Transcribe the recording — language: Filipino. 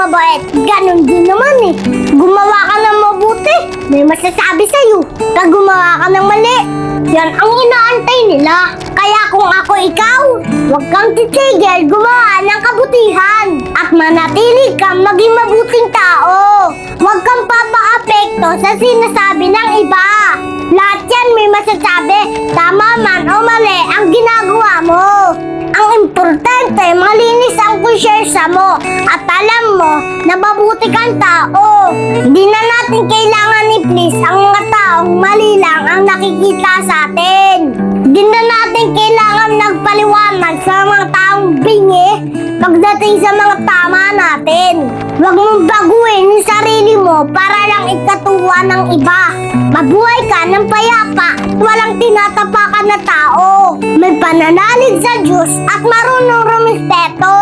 mabait. Ganon din naman eh. Gumawa ka ng mabuti, may masasabi sa'yo. Pag gumawa ka ng mali, yan ang inaantay nila. Kaya kung ako ikaw, huwag kang titigil gumawa ng kabutihan. At manatili kang maging mabuting tao. Huwag kang papaapekto sa sinasabi ng iba. Lahat yan may masasabi, tama man o mali ang ginagawa mo. Ang importante, malinis ang konsyensya mo at alam mo na mabuti kang tao. Hindi na natin kailangan i-please ang mga taong mali lang ang nakikita sa atin. Hindi na natin kailangan nagpaliwanag sa mga taong bingi pagdating sa mga tama natin. Huwag mong baguhin yung sarili mo para lang ikatuwa ng iba. Mabuhay ka ng payapa at walang tinatapakan na tao. May pananalig sa Diyos at marunong rumispeto.